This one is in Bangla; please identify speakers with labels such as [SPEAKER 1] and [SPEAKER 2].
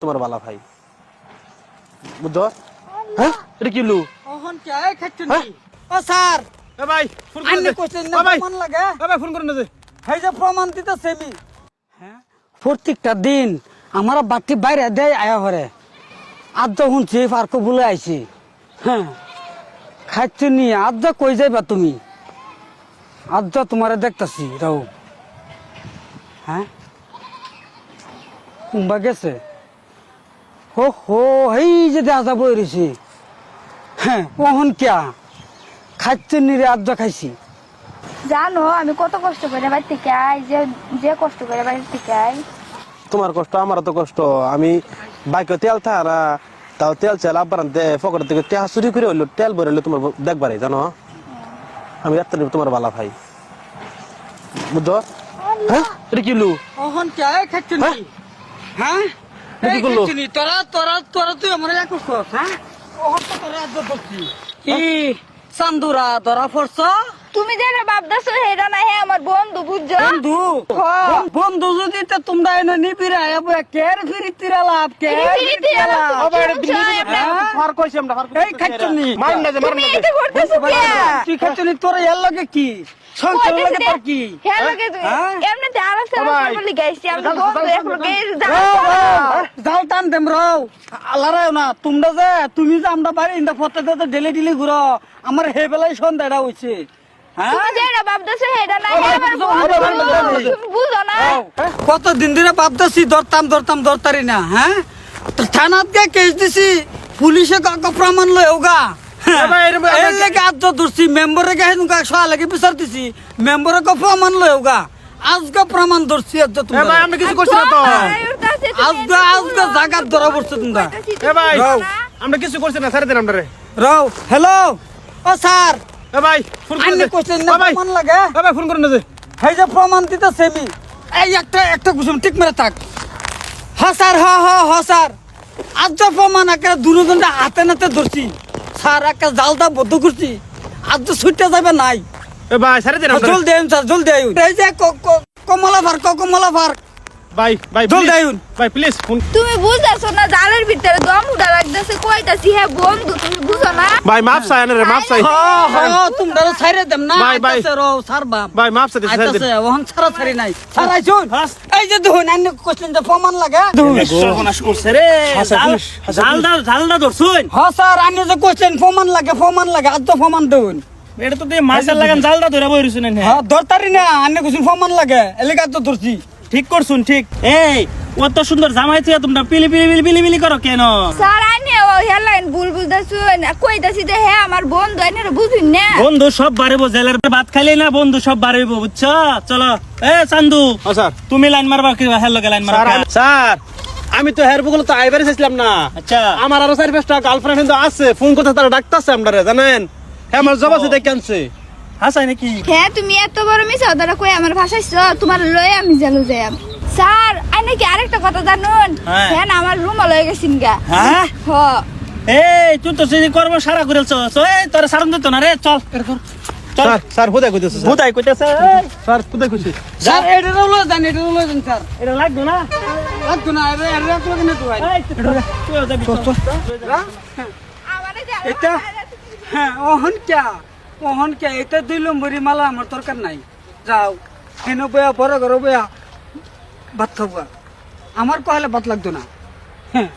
[SPEAKER 1] তোমার বালা ভাই বুঝছো হ্যাঁ এটা কি লু
[SPEAKER 2] ওহন কে খাচ্ছনি ও স্যার
[SPEAKER 1] এ ভাই ফোন করে
[SPEAKER 2] আন্নে
[SPEAKER 1] দে
[SPEAKER 2] কোশ্চেন
[SPEAKER 1] ও
[SPEAKER 2] না
[SPEAKER 1] ভাই
[SPEAKER 2] প্রমাণ লাগে
[SPEAKER 1] এ ভাই ফোন করে দে
[SPEAKER 2] এই যে প্রমাণ দিতেছে আমি হ্যাঁ প্রত্যেকটা দিন আমার বাড়তি বাইরে দেয় আয়া হরে আজ তো শুনছি পার্ক বলে আইছি হ্যাঁ খাচ্ছনি আজ যা কই যাইবা তুমি আজ যা তোমারে দেখতাছি রাও হ্যাঁ কুম্বা গেছে হো হো এই যে দাদা বই রয়েছে হ্যাঁ ওহন কিয়া খাচ্ছনি রে আজ যা খাইছি
[SPEAKER 3] জানো আমি কত কষ্ট করে বাড়ি থেকে আই যে কষ্ট করে বাড়ি থেকে আই
[SPEAKER 1] তোমার কষ্ট আমার তো কষ্ট আমি বাইকে তেল থারা তাও তেল চাল আবার পকেট থেকে টেহা চুরি করে হইলো তেল ভরে হইলো তোমার দেখবারে জানো আমি এত তোমার বালা ভাই বুঝছো হ্যাঁ এটা কি লু
[SPEAKER 2] ওহন কে খাচ্ছনি হ্যাঁ
[SPEAKER 1] এটা কি করলো?
[SPEAKER 2] তোরা তোরা তোরা তুই আমার এক কর হ্যাঁ ওহন তো তোরা আজ করছি কি চান্দুরা ধরা পড়ছ
[SPEAKER 3] তুমি যে ভাবতেছো হেরা না হে আমার বন্ধু বুঝছো
[SPEAKER 2] বন্ধু
[SPEAKER 3] হ্যাঁ।
[SPEAKER 2] বন্ধু যদি তো তোমরা এনে নিবিরা এবো কের ফিরি তিরা লাভ কে
[SPEAKER 3] ফিরিতে লাভ।
[SPEAKER 1] ফার কইছি আমরা ফার
[SPEAKER 2] এই খাচ্ছনি
[SPEAKER 1] মার না যে মার
[SPEAKER 3] তুমি
[SPEAKER 1] না
[SPEAKER 3] এটা করতেছো কে
[SPEAKER 2] তুই খাচ্ছনি তোর এর লগে কি সংসার লগে তোর কি
[SPEAKER 3] হে লাগে তুই
[SPEAKER 2] হ্যাঁ?
[SPEAKER 3] এমনিতে আলাদা আলাদা বলি গাইছি আমি বন্ধু এক লগে
[SPEAKER 2] জাল টান দেম রাও আলারাও না তোমরা যে তুমি যে আমরা বাড়ি ইন্দা ফটাতে ডেলি ডেলি ঘুরো আমার হে বেলায় সন্ধ্যাটা হইছে হ্যাঁ
[SPEAKER 3] তুমি যে ভাবতেছো হেরা না হে আমার বন্ধু তুমি বুঝো না
[SPEAKER 2] কত দিন ধরে ভাবতেছি ধরতাম ধরতারি না হ্যাঁ তো থানাত গে কেস দিছি পুলিশে কাকা প্রমাণ লয় ওগা এই লেগে আজ ধরছি মেম্বারে গে হেনুকা সয়া লাগে বিচার দিছি মেম্বারে কা প্রমাণ লয় ওগা আজকে প্রমাণ ধরছি আজ
[SPEAKER 1] এ
[SPEAKER 2] তোমরা
[SPEAKER 1] ভাই আমরা কিছু করছি না তো
[SPEAKER 2] আজকে জায়গা ধরা পড়ছে তোমরা
[SPEAKER 1] এ ভাই
[SPEAKER 2] রাও।
[SPEAKER 1] আমরা কিছু করছি না ছাড়ে দেন আমরা রে
[SPEAKER 2] রাও হ্যালো ও স্যার
[SPEAKER 1] এ ভাই ফোন করে
[SPEAKER 2] আইনে
[SPEAKER 1] দে
[SPEAKER 2] কোশ্চেন না
[SPEAKER 1] ও ভাই
[SPEAKER 2] প্রমাণ লাগে
[SPEAKER 1] এ ভাই ফোন করে দে
[SPEAKER 2] এই যে প্রমাণ দিতেছে আমি এই একটা কুসুম ঠিক মেরে থাক হ্যাঁ স্যার হ্যাঁ স্যার আজ যে প্রমাণ একে দুজন হাতে নাতে ধরছি স্যার একটা জালটা বদ্ধ করছি আজ তো ছুটতে যাবে নাই
[SPEAKER 1] এ ভাই ছাড়ে দেন আমরা
[SPEAKER 2] জল দেন স্যার জল দেন এই যে কমলা পার্ক
[SPEAKER 1] ভাই ভাই
[SPEAKER 2] জল
[SPEAKER 1] please,
[SPEAKER 2] দেন
[SPEAKER 1] ভাই প্লিজ ফোন
[SPEAKER 3] তুমি বুঝতেছো না জালের ভিতরে দম উঠা লাগতেছে কইতাছি হে বন্ধু তুমি বুঝো না
[SPEAKER 1] ভাই মাপ চাই না রে মাপ চাই
[SPEAKER 2] হ্যাঁ তোমরা ছাইরে দেম না
[SPEAKER 1] ভাই, ভাই।
[SPEAKER 2] আইতাছে রও স্যার বাপ
[SPEAKER 1] ভাই মাপ চাই ছাড়ে
[SPEAKER 2] আইতাছে
[SPEAKER 1] দেন
[SPEAKER 2] ওহন ছাড়া ছাড়ি নাই স্যার আইছুন এই যে দেখুন আইনে কোশ্চেন যে প্রমাণ লাগে দেখুন
[SPEAKER 4] সর্বনাশ করছে রে জালদা ধরছুন
[SPEAKER 2] হ্যাঁ স্যার আইনে যে কোশ্চেন প্রমাণ লাগে আজ তো প্রমাণ দেউন
[SPEAKER 4] এটা তো তুই মাছের লাগান জালদা ধরে বই রইছুন না
[SPEAKER 2] হ্যাঁ ধরতারি না আইনে কোশ্চেন প্রমাণ লাগে এলাকা তো ধরছি
[SPEAKER 4] ঠিক করছুন ঠিক এই কত সুন্দর জামাই তুই তোমরা পিলি করো কেন
[SPEAKER 3] স্যার আইনে ও হেলাইন ভুল বুঝতেছুন কইতাছি যে হে আমার বন্ধু আইনে বুঝুন না
[SPEAKER 4] বন্ধু সব বাড়িব জেলের ভাত খাইলে না বন্ধু সব বাড়িব বুঝছো চলো এ চান্দু
[SPEAKER 1] ও স্যার
[SPEAKER 4] তুমি লাইন মারবা কি হেলো লাইন
[SPEAKER 1] স্যার
[SPEAKER 4] মারবা
[SPEAKER 1] স্যার আমি তো হেয়ার বগুলো তো আইবারে চাইছিলাম না
[SPEAKER 4] আচ্ছা
[SPEAKER 1] আমার আরো 4-5টা গার্লফ্রেন্ড কিন্তু আছে ফোন করতে তারা ডাকতাছে আমরা জানেন হ্যাঁ আমার জব আছে দেখে আনছে
[SPEAKER 4] হাসাই নাকি
[SPEAKER 3] হে তুমি এত বড় মিছা ওদারা কই আমার ভাষাইছো তোমার লয়ে আমি জালু যাম স্যার আইনে কি আরেকটা কথা জানুন
[SPEAKER 4] হ্যাঁ।
[SPEAKER 3] হ্যাঁ আমার রুম লয়ে গেছিন গা
[SPEAKER 4] হ্যাঁ
[SPEAKER 3] হ
[SPEAKER 4] এই তুই তো সেই কর্ম সারা করেছ এই তোর সারন দিত না রে চল
[SPEAKER 1] স্যার স্যার হুদাই কইতেছে স্যার
[SPEAKER 4] বুঝাই কইতেছে
[SPEAKER 1] স্যার হুদাই কইছে
[SPEAKER 2] স্যার এটা রলো জান স্যার
[SPEAKER 4] এটা লাগবে না
[SPEAKER 2] লাগতো না এটা তো কেন তো ভাই
[SPEAKER 4] এই, তুইও যাবি, চল।
[SPEAKER 3] আমারে
[SPEAKER 2] এটা হ্যাঁ ওহন কে এটা 2 নম্বরই মালা আমার দরকার নাই যাও কেন বয়া বড় বয়া ভাত খাবা আমার কহলে ভাত লাগতো না হ্যাঁ